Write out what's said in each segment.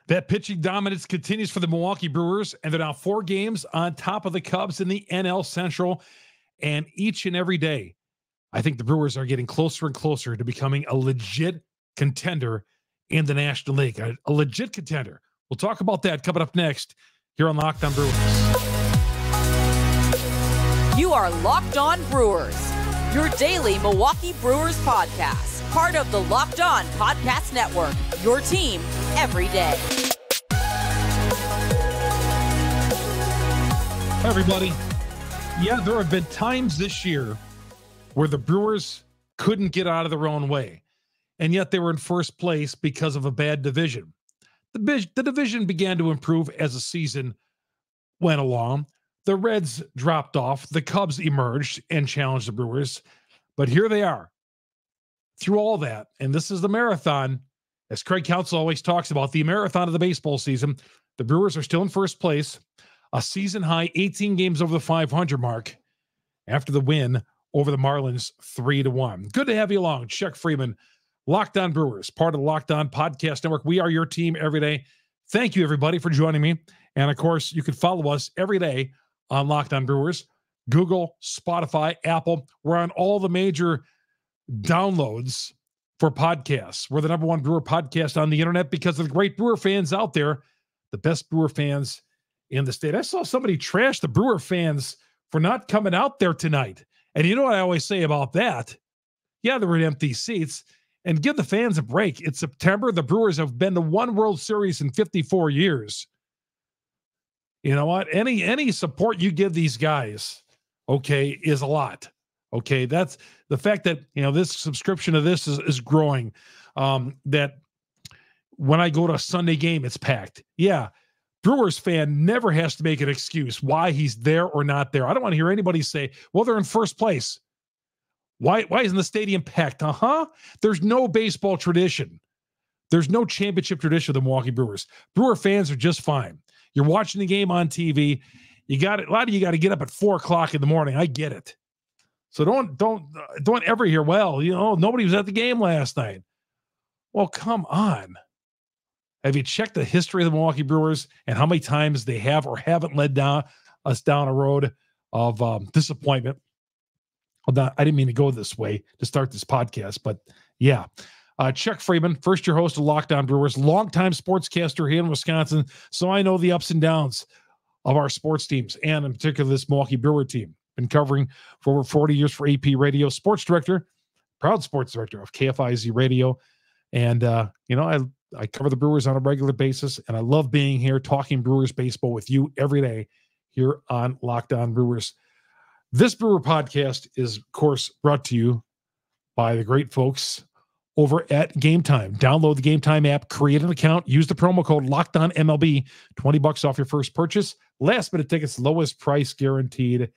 That pitching dominance continues for the Milwaukee Brewers, and they're now 4 games on top of the Cubs in the NL Central. And each and every day, I think the Brewers are getting closer and closer to becoming a legit contender in the National League. A legit contender. We'll talk about that coming up next here on Locked On Brewers. You are Locked On Brewers, your daily Milwaukee Brewers podcast. Part of the Locked On Podcast Network, your team every day. Hi, everybody. Yeah, there have been times this year where the Brewers couldn't get out of their own way, and yet they were in first place because of a bad division. The division began to improve as the season went along. The Reds dropped off. The Cubs emerged and challenged the Brewers. But here they are through all that. And this is the marathon, as Craig Counsell always talks about, the marathon of the baseball season. The Brewers are still in first place, a season high 18 games over the 500 mark after the win over the Marlins 3-1. Good to have you along. Chuck Freeman, Locked On Brewers, part of the Locked On Podcast Network. We are your team every day. Thank you, everybody, for joining me. And, of course, you can follow us every day on Locked On Brewers, Google, Spotify, Apple. We're on all the major downloads for podcasts. We're the number one Brewer podcast on the internet because of the great Brewer fans out there, the best Brewer fans in the state. I saw somebody trash the Brewer fans for not coming out there tonight. And you know what I always say about that? Yeah, there were empty seats. And give the fans a break. It's September. The Brewers have been to one World Series in 54 years. You know what? Any support you give these guys, okay, is a lot. Okay, that's the fact that, you know, this subscription to this is growing. That when I go to a Sunday game, it's packed. Yeah, Brewers fan never has to make an excuse why he's there or not there. I don't want to hear anybody say, well, they're in first place. Why isn't the stadium packed? There's no baseball tradition. There's no championship tradition of the Milwaukee Brewers. Brewer fans are just fine. You're watching the game on TV. A lot of you got to get up at 4 o'clock in the morning. I get it. So don't ever hear, well, you know, nobody was at the game last night. Well, come on. Have you checked the history of the Milwaukee Brewers and how many times they have or haven't led us down a road of disappointment? I didn't mean to go this way to start this podcast, but yeah. Chuck Freeman, first-year host of Locked On Brewers, longtime sportscaster here in Wisconsin, so I know the ups and downs of our sports teams, and in particular this Milwaukee Brewer team. Been covering for over 40 years for AP Radio, sports director, proud sports director of KFIZ Radio, and you know, I cover the Brewers on a regular basis, and I love being here talking Brewers baseball with you every day here on Locked On Brewers. This Brewer podcast is, of course, brought to you by the great folks over at Gametime. Download the Gametime app, create an account, use the promo code LOCKEDONMLB, $20 off your first purchase. Last minute tickets, lowest price guaranteed,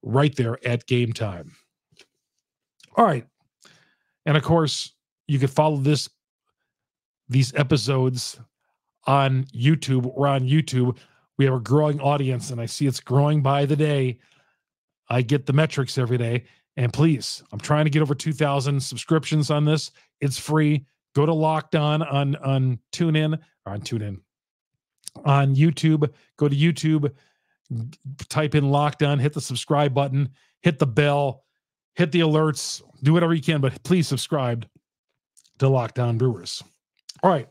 right there at Gametime. All right. And of course, you can follow these episodes on YouTube. We're on YouTube. We have a growing audience, and I see it's growing by the day. I get the metrics every day. And please, I'm trying to get over 2,000 subscriptions on this. It's free. Go to Locked On TuneIn, or on TuneIn, on YouTube. Go to YouTube, type in Locked On, hit the subscribe button, hit the bell, hit the alerts, do whatever you can, but please subscribe to Locked On Brewers. All right.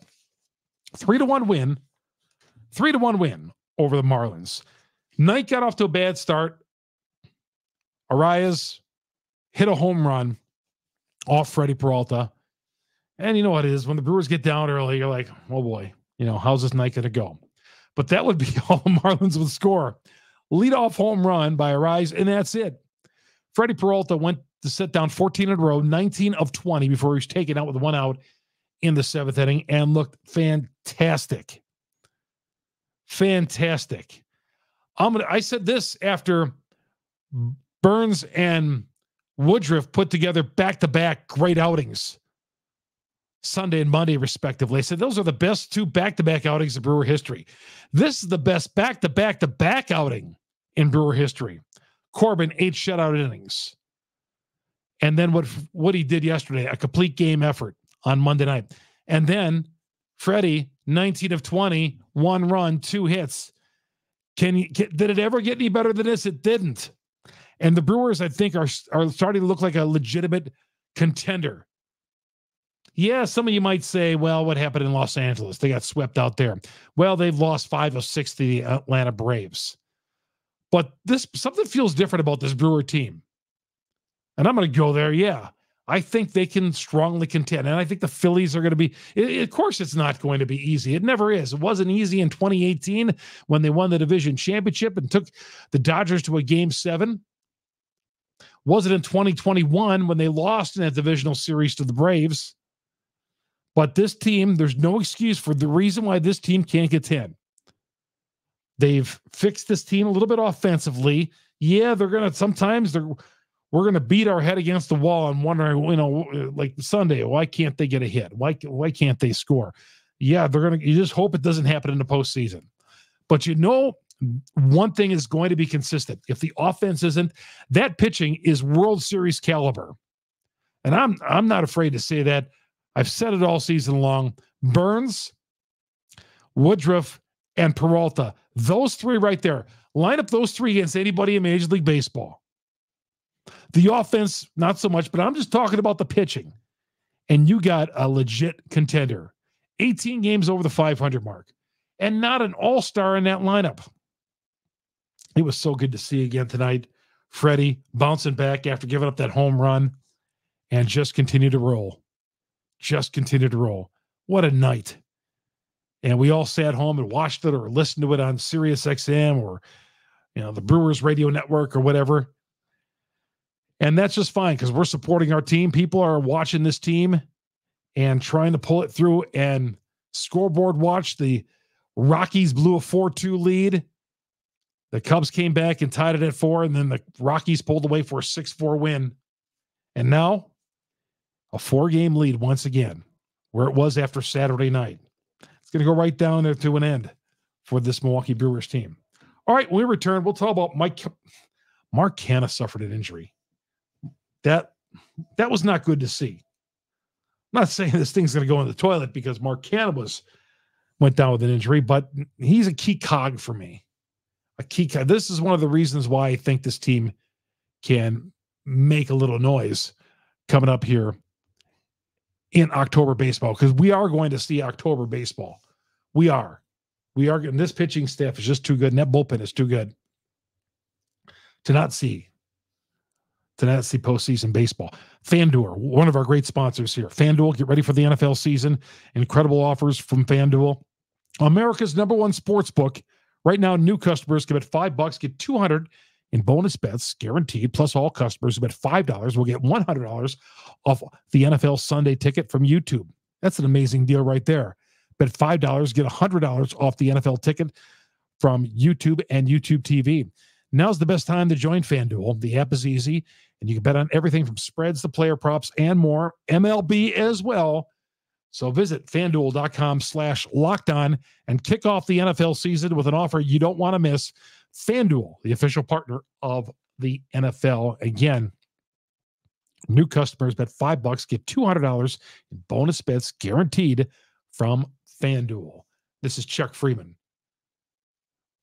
3-1 win. 3-1 win over the Marlins. Night got off to a bad start. Arias hit a home run off Freddy Peralta. And you know what it is. When the Brewers get down early, you're like, oh boy, you know, how's this night going to go? But that would be all the Marlins would score. Leadoff home run by Arias, and that's it. Freddy Peralta went to sit down 14 in a row, 19 of 20 before he was taken out with 1 out in the 7th inning and looked fantastic. Fantastic. I said this after Burns and Woodruff put together back-to-back great outings Sunday and Monday, respectively. I said those are the best 2 back-to-back outings in Brewer history. This is the best back-to-back-to-back outing in Brewer history. Corbin, 8 shutout innings. And then what he did yesterday, a complete game effort on Monday night. And then Freddy, 19 of 20, 1 run, 2 hits. Did it ever get any better than this? It didn't. And the Brewers, I think, are starting to look like a legitimate contender. Yeah, some of you might say, well, what happened in Los Angeles? They got swept out there. Well, they've lost 5 of 6 to the Atlanta Braves. But something feels different about this Brewer team. And I'm going to go there, yeah. I think they can strongly contend. And I think the Phillies are going to be, of course, it's not going to be easy. It never is. It wasn't easy in 2018 when they won the division championship and took the Dodgers to a Game 7. Was it in 2021 when they lost in that divisional series to the Braves? But this team, there's no excuse for the reason why this team can't contend. They've fixed this team a little bit offensively. Yeah, we're going to beat our head against the wall and wondering, like Sunday, why can't they get a hit? Why can't they score? Yeah, you just hope it doesn't happen in the postseason. But one thing is going to be consistent. If the offense isn't, that pitching is World Series caliber. And I'm not afraid to say that. I've said it all season long. Burns, Woodruff, and Peralta. Those 3 right there. Line up those 3 against anybody in Major League Baseball. The offense, not so much, but I'm just talking about the pitching. And you got a legit contender. 18 games over the 500 mark. And not an all-star in that lineup. It was so good to see again tonight. Freddy bouncing back after giving up that home run and just continue to roll. Just continue to roll. What a night. And we all sat home and watched it or listened to it on Sirius XM or the Brewers radio network or whatever. And that's just fine because we're supporting our team. People are watching this team and trying to pull it through. And scoreboard watch, the Rockies blew a 4-2 lead. The Cubs came back and tied it at 4, and then the Rockies pulled away for a 6-4 win. And now, a 4-game lead once again, where it was after Saturday night. It's going to go right down there to an end for this Milwaukee Brewers team. All right, when we return, we'll talk about Mark Canha suffered an injury. That was not good to see. I'm not saying this thing's going to go in the toilet because Mark Canha went down with an injury, but he's a key cog for me. A key cog. This is one of the reasons why I think this team can make a little noise coming up here in October baseball, because we are going to see October baseball. We are getting this pitching staff is just too good, and that bullpen is too good to not see postseason baseball. FanDuel, one of our great sponsors here. FanDuel, get ready for the NFL season. Incredible offers from FanDuel. America's #1 sports book. Right now, new customers can bet $5, get $200 in bonus bets, guaranteed. Plus, all customers who bet $5 will get $100 off the NFL Sunday ticket from YouTube. That's an amazing deal right there. Bet $5, get $100 off the NFL ticket from YouTube and YouTube TV. Now's the best time to join FanDuel. The app is easy, and you can bet on everything from spreads to player props and more. MLB as well. So visit FanDuel.com/lockedon and kick off the NFL season with an offer you don't want to miss. FanDuel, the official partner of the NFL. Again, new customers bet $5, get $200 in bonus bets guaranteed from FanDuel. This is Chuck Freeman.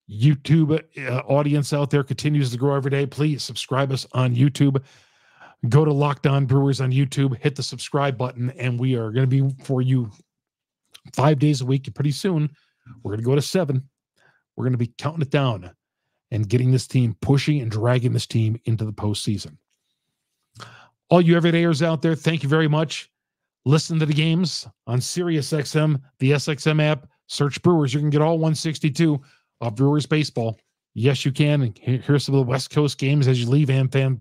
YouTube audience out there continues to grow every day. Please subscribe us on YouTube. Go to Locked On Brewers on YouTube, hit the subscribe button, and we are going to be for you 5 days a week. Pretty soon, we're going to go to 7. We're going to be counting it down and getting this team, pushing and dragging this team into the postseason. All you everydayers out there, thank you very much. Listen to the games on Sirius XM, the SXM app. Search Brewers. You can get all 162 of Brewers baseball. Yes, you can. And here's some of the West Coast games as you leave AmFam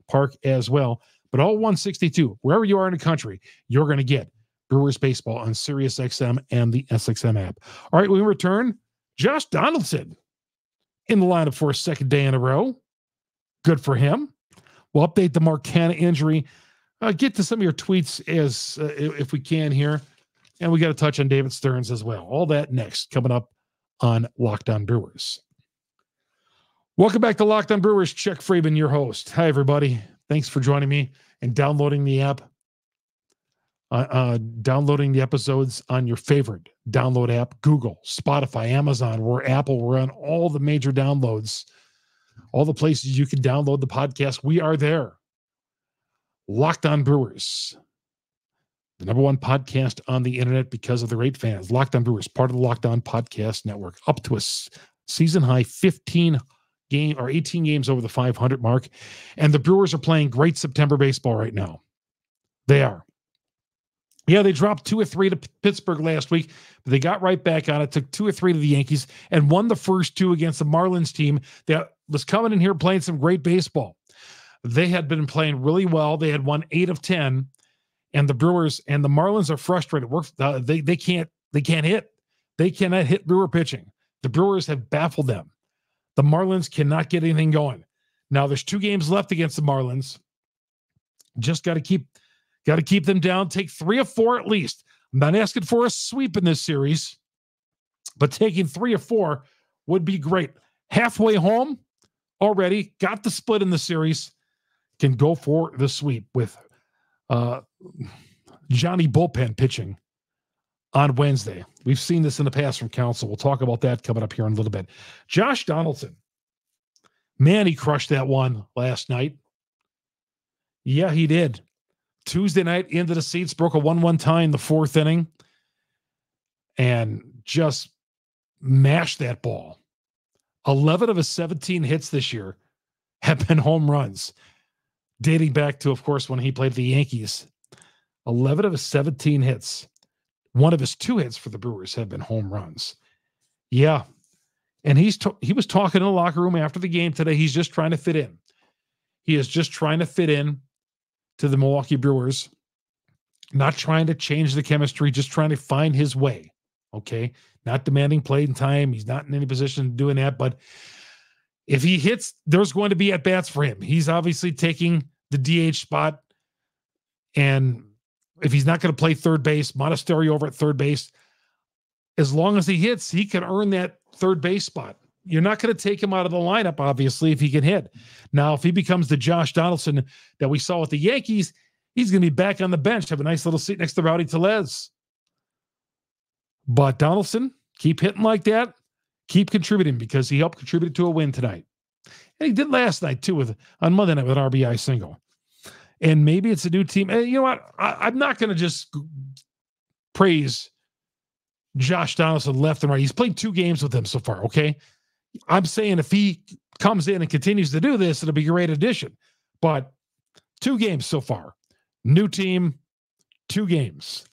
Park as well. But all 162, wherever you are in the country, you're going to get Brewers baseball on Sirius XM and the SXM app. All right, when we return, Josh Donaldson in the lineup for a second day in a row. Good for him. We'll update the Mark Canha injury. Get to some of your tweets as if we can here. And we got to touch on David Stearns as well. All that next, coming up on Locked On Brewers. Welcome back to Locked On Brewers. Chuck Freeman, your host. Hi, everybody. Thanks for joining me and downloading the app. downloading the episodes on your favorite download app, Google, Spotify, Amazon, we're Apple, we're on all the major downloads, all the places you can download the podcast. We are there. Locked On Brewers, the number one podcast on the internet because of the great fans. Locked On Brewers, part of the Locked On Podcast Network, up to a season high 18 games over the 500 mark. And the Brewers are playing great September baseball right now. They are. Yeah, they dropped 2 or 3 to Pittsburgh last week, but they got right back on it, took 2 or 3 to the Yankees, and won the first 2 against the Marlins team that was coming in here playing some great baseball. They had been playing really well. They had won 8 of 10, and the Brewers and the Marlins are frustrated. They can't hit. They cannot hit Brewer pitching. The Brewers have baffled them. The Marlins cannot get anything going. Now there's 2 games left against the Marlins. Just got to keep them down. Take 3 or 4 at least. I'm not asking for a sweep in this series, but taking 3 or 4 would be great. Halfway home already, got the split in the series, can go for the sweep with Johnny Bullpen pitching on Wednesday. We've seen this in the past from Council. We'll talk about that coming up here in a little bit. Josh Donaldson. Man, he crushed that one last night. Yeah, he did. Tuesday night into the seats, broke a 1-1 tie in the 4th inning and just mashed that ball. 11 of his 17 hits this year have been home runs, dating back to, of course, when he played the Yankees. 11 of his 17 hits. 1 of his 2 hits for the Brewers have been home runs. Yeah. And he was talking in the locker room after the game today. He's just trying to fit in. He is just trying to fit in to the Milwaukee Brewers, not trying to change the chemistry, just trying to find his way. Okay. Not demanding playing time. He's not in any position of doing that, but if he hits, there's going to be at bats for him. He's obviously taking the DH spot. And if he's not going to play third base, Monasterio over at third base, as long as he hits, he can earn that third base spot. You're not going to take him out of the lineup, obviously, if he can hit. Now, if he becomes the Josh Donaldson that we saw with the Yankees, he's going to be back on the bench, have a nice little seat next to Rowdy Tellez. But Donaldson, keep hitting like that, keep contributing, because he helped contribute to a win tonight. And he did last night, too, on Monday night with an RBI single. And maybe it's a new team. And you know what? I'm not going to just praise Josh Donaldson left and right. He's played 2 games with him so far, okay? I'm saying if he comes in and continues to do this, it'll be a great addition. But 2 games so far. New team, 2 games.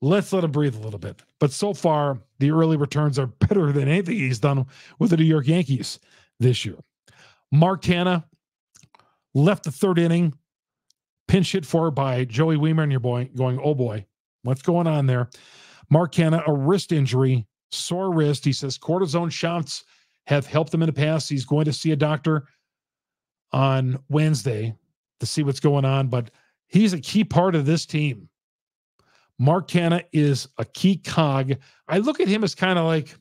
Let's let him breathe a little bit. But so far, the early returns are better than anything he's done with the New York Yankees this year. Mark Canha left the 3rd inning, pinch hit for by Joey Wiemer, and your boy going, oh boy, what's going on there? Mark Canha, a wrist injury, sore wrist. He says cortisone shots have helped him in the past. He's going to see a doctor on Wednesday to see what's going on, but he's a key part of this team. Mark Canha is a key cog. I look at him as kind of like,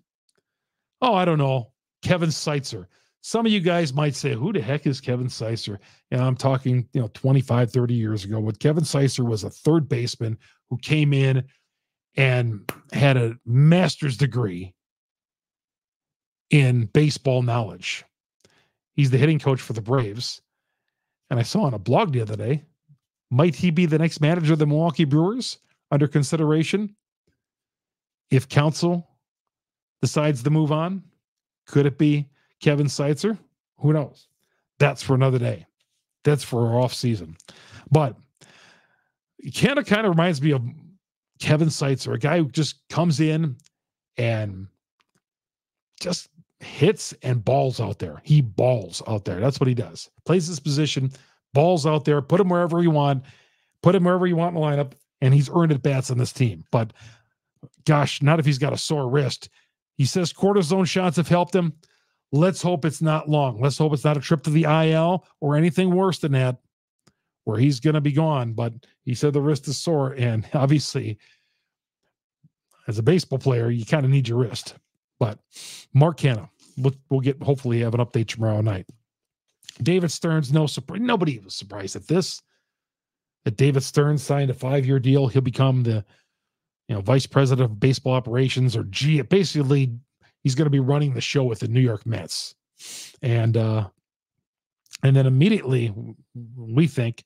I don't know, Kevin Seitzer. Some of you guys might say, who the heck is Kevin Seitzer? And I'm talking, 25, 30 years ago. But Kevin Seitzer was a third baseman who came in and had a master's degree in baseball knowledge. He's the hitting coach for the Braves. And I saw on a blog the other day, might he be the next manager of the Milwaukee Brewers under consideration? If council decides to move on, could it be Kevin Seitzer? Who knows? That's for another day. That's for our off season. But Canha kind of reminds me of Kevin Seitzer, a guy who just comes in and just hits and balls out there. He balls out there. That's what he does. Plays his position, balls out there, put him wherever you want in the lineup, and he's earned at bats on this team. But gosh, not if he's got a sore wrist. He says cortisone shots have helped him. Let's hope it's not long. Let's hope it's not a trip to the IL or anything worse than that, where he's going to be gone. But he said the wrist is sore, and obviously, as a baseball player, you kind of need your wrist. But Mark Canha, we'll hopefully have an update tomorrow night. David Stearns, no surprise. Nobody was surprised at this. that David Stern signed a 5-year deal. He'll become the vice president of baseball operations, or basically he's going to be running the show with the New York Mets. And then immediately we think,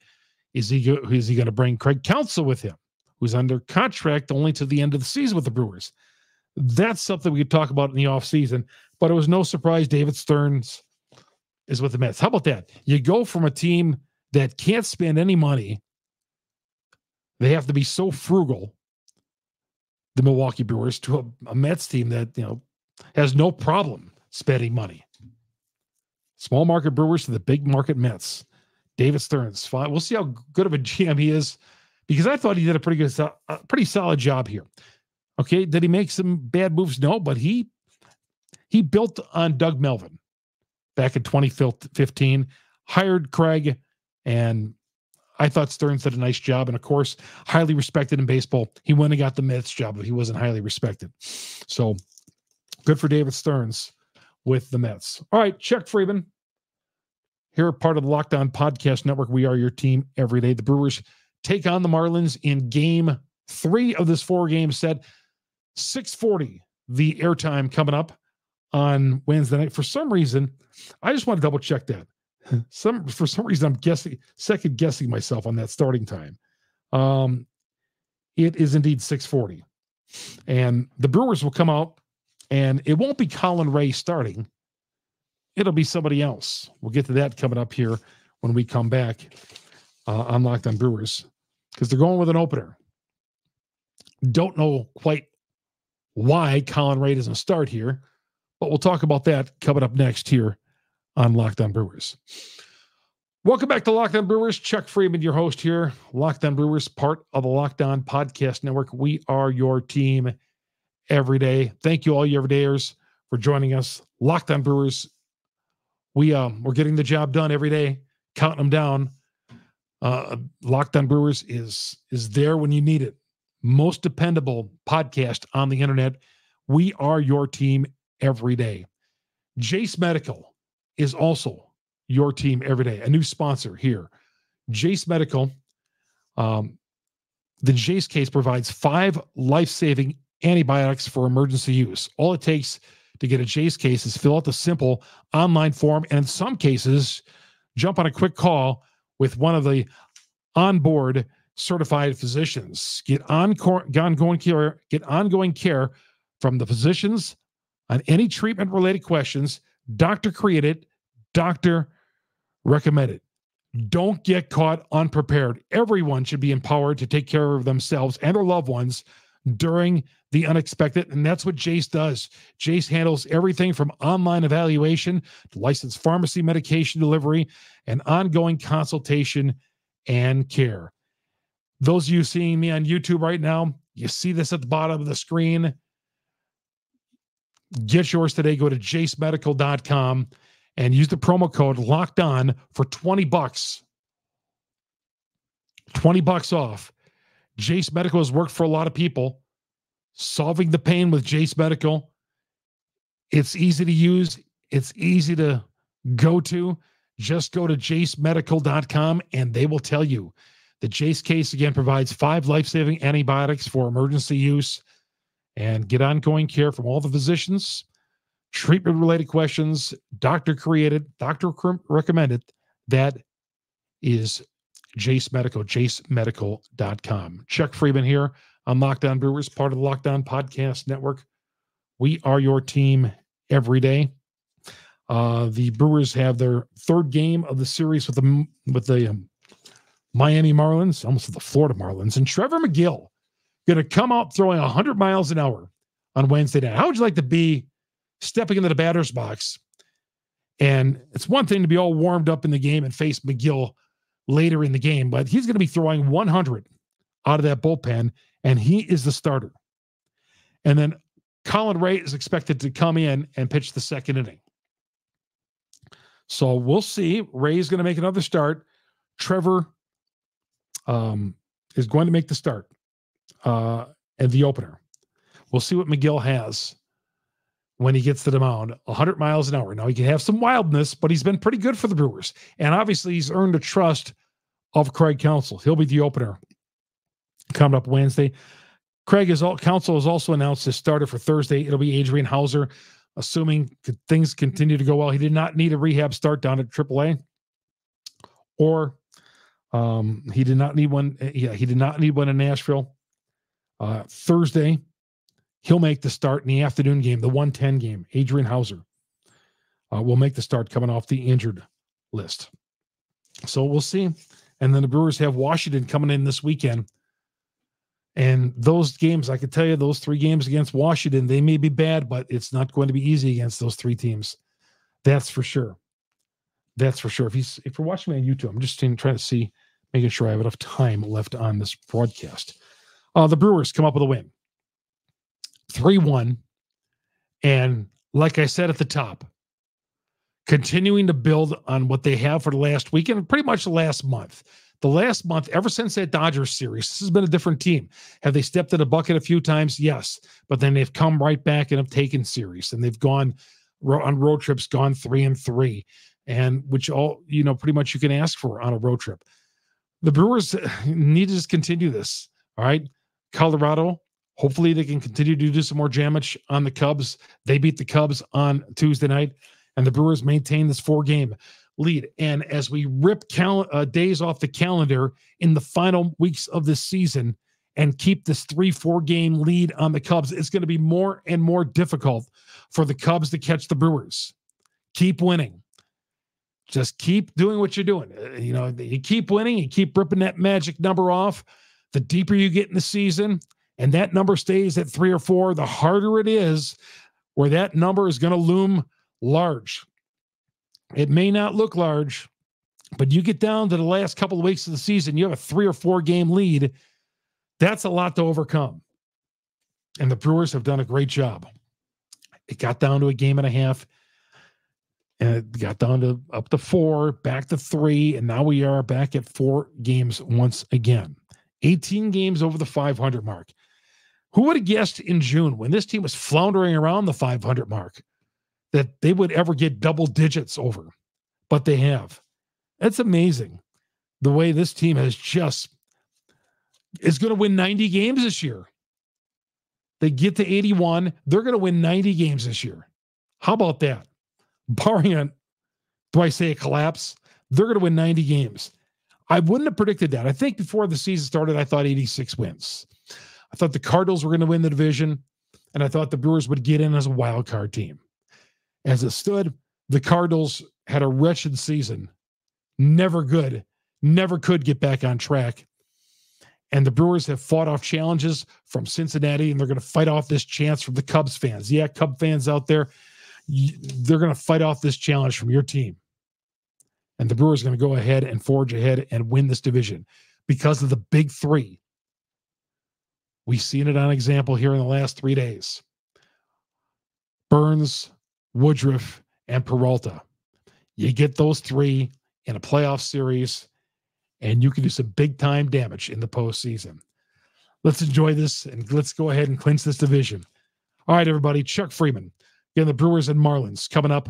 is he going to bring Craig Counsell with him, who's under contract only to the end of the season with the Brewers? That's something we could talk about in the offseason, but it was no surprise David Stearns is with the Mets. How about that? You go from a team that can't spend any money, they have to be so frugal, the Milwaukee Brewers, to a Mets team that has no problem spending money. Small market Brewers to the big market Mets. David Stearns. Fine. We'll see how good of a GM he is, because I thought he did a pretty solid job here. Okay, did he make some bad moves? No, but he built on Doug Melvin back in 2015, hired Craig, and I thought Stearns did a nice job. And of course, highly respected in baseball. He went and got the Mets job, but he wasn't highly respected. So good for David Stearns with the Mets. All right, Chuck Freeman. Here, part of the Locked On Podcast Network. We are your team every day. The Brewers take on the Marlins in Game 3 of this 4-game set. 6:40, the airtime coming up on Wednesday night. For some reason, I just want to double check that. For some reason, I'm second guessing myself on that starting time. It is indeed 6:40, and the Brewers will come out, and it won't be Colin Ray starting. It'll be somebody else. We'll get to that coming up here when we come back on Locked On Brewers, because they're going with an opener. Don't know quite why Colin Ray doesn't start here, but we'll talk about that coming up next here on Locked On Brewers. Welcome back to Locked On Brewers. Chuck Freeman, your host here. Locked On Brewers, part of the Locked On Podcast Network. We are your team every day. Thank you, all you everydayers, for joining us. Locked On Brewers. We're getting the job done every day, counting them down. Locked On Brewers is there when you need it. Most dependable podcast on the internet. We are your team every day. Jase Medical is also your team every day. A new sponsor here. Jase Medical. The Jase case provides 5 life-saving antibiotics for emergency use. All it takes to get a Jase case is fill out the simple online form, and in some cases, jump on a quick call with one of the onboard certified physicians. Get ongoing care from the physicians on any treatment-related questions. Doctor created, doctor recommended. Don't get caught unprepared. Everyone should be empowered to take care of themselves and their loved ones during the unexpected, and that's what Jase does. Jase handles everything from online evaluation to licensed pharmacy medication delivery and ongoing consultation and care. Those of you seeing me on YouTube right now, you see this at the bottom of the screen. Get yours today. Go to jasemedical.com and use the promo code Locked On for $20. $20 off. Jase Medical has worked for a lot of people. Solving the pain with Jase Medical. It's easy to use. It's easy to go to. Just go to jasemedical.com and they will tell you. The Jase case, again, provides 5 life-saving antibiotics for emergency use, and get ongoing care from all the physicians. Treatment-related questions, doctor created, doctor recommended. That is Jase Medical, jasemedical.com. Chuck Freeman here on Locked On Brewers, part of the Locked On Podcast Network. We are your team every day. The Brewers have their 3rd game of the series with the Miami Marlins, almost the Florida Marlins, and Trevor McGill going to come out throwing 100 miles an hour on Wednesday night. How would you like to be stepping into the batter's box? And it's one thing to be all warmed up in the game and face McGill later in the game, but he's going to be throwing 100 out of that bullpen, and he is the starter. And then Colin Ray is expected to come in and pitch the 2nd inning. So we'll see. Ray's going to make another start. Trevor is going to make the start and the opener. We'll see what McGill has when he gets to the mound. 100 miles an hour. Now, he can have some wildness, but he's been pretty good for the Brewers. And obviously, he's earned the trust of Craig Counsell. He'll be the opener coming up Wednesday. Counsell has also announced his starter for Thursday. It'll be Adrian Hauser, assuming things continue to go well. He did not need a rehab start down at AAA, or he did not need one. He did not need one in Nashville. Thursday, he'll make the start in the afternoon game, the 1:10 game. Adrian Hauser will make the start coming off the injured list. So we'll see. And then the Brewers have Washington coming in this weekend. And those games, I can tell you, those 3 games against Washington, they may be bad, but it's not going to be easy against those 3 teams. That's for sure. That's for sure. If you're watching me on YouTube, I'm just trying to see, making sure I have enough time left on this broadcast. The Brewers come up with a win. 3-1. And like I said at the top, continuing to build on what they have for the last week and pretty much the last month. The last month, ever since that Dodgers series, this has been a different team. Have they stepped in a bucket a few times? Yes. But then they've come right back and have taken series, and they've gone on road trips, gone 3-3, and which all, pretty much you can ask for on a road trip. The Brewers need to just continue this. All right. Colorado, hopefully they can continue to do some more damage on the Cubs. They beat the Cubs on Tuesday night, and the Brewers maintain this 4-game lead. And as we rip days off the calendar in the final weeks of this season and keep this 3-4 game lead on the Cubs, it's going to be more and more difficult for the Cubs to catch the Brewers. Keep winning. Just keep doing what you're doing. You keep winning, you keep ripping that magic number off. The deeper you get in the season and that number stays at 3 or 4, the harder it is where that number is going to loom large. It may not look large, but you get down to the last couple of weeks of the season, you have a 3 or 4 game lead. That's a lot to overcome. And the Brewers have done a great job. It got down to a game and a half, and it got down to up to 4, back to 3, and now we are back at 4 games once again. 18 games over the 500 mark. Who would have guessed in June, when this team was floundering around the 500 mark, that they would ever get double digits over? But they have. It's amazing the way this team is going to win 90 games this year. They get to 81. They're going to win 90 games this year. How about that? Barring a collapse? They're going to win 90 games. I wouldn't have predicted that. I think before the season started, I thought 86 wins. I thought the Cardinals were going to win the division, and I thought the Brewers would get in as a wild card team. As it stood, the Cardinals had a wretched season. Never good. Never could get back on track. And the Brewers have fought off challenges from Cincinnati, and they're going to fight off this chance from the Cubs fans. Yeah, Cub fans out there, they're going to fight off this challenge from your team. And the Brewers are going to go ahead and forge ahead and win this division because of the big 3. We've seen it on example here in the last 3 days. Burns, Woodruff, and Peralta. You get those 3 in a playoff series, and you can do some big-time damage in the postseason. Let's enjoy this, and let's go ahead and clinch this division. All right, everybody, Chuck Freeman. Again, the Brewers and Marlins coming up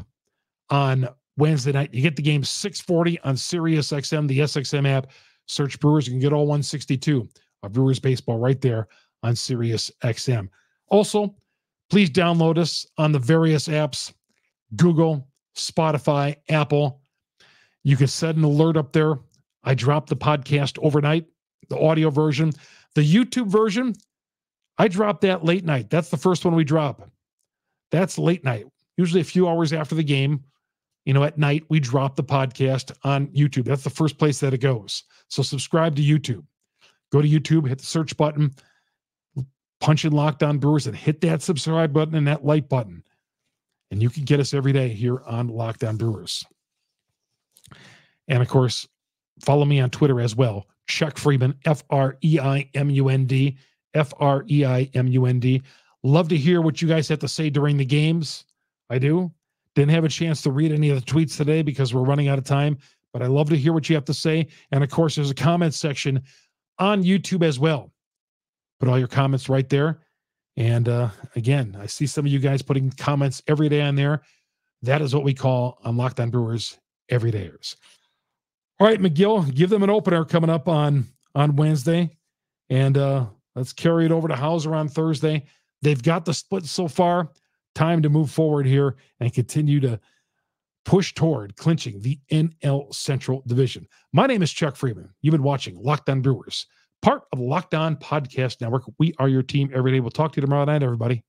on Wednesday night. You get the game 6:40 on Sirius XM, the SXM app. Search Brewers. You can get all 162 of Brewers baseball right there on Sirius XM. Also, please download us on the various apps, Google, Spotify, Apple. You can set an alert up there. I drop the podcast overnight, the audio version. The YouTube version, I drop that late night. That's the first one we drop. That's late night, usually a few hours after the game. At night, we drop the podcast on YouTube. That's the first place that it goes. So subscribe to YouTube. Go to YouTube, hit the search button, punch in Locked On Brewers, and hit that subscribe button and that like button. And you can get us every day here on Locked On Brewers. And, of course, follow me on Twitter as well. Chuck Freeman, Freimund, Freimund. Love to hear what you guys have to say during the games. I do. Didn't have a chance to read any of the tweets today because we're running out of time, but I love to hear what you have to say. And, of course, there's a comment section on YouTube as well. Put all your comments right there. And, again, I see some of you guys putting comments every day on there. That is what we call on Locked On Brewers Everydayers. All right, McGill, give them an opener coming up on Wednesday. And let's carry it over to Hauser on Thursday. They've got the split so far. Time to move forward here and continue to push toward clinching the NL Central Division. My name is Chuck Freeman. You've been watching Locked On Brewers, part of the Locked On Podcast Network. We are your team every day. We'll talk to you tomorrow night, everybody.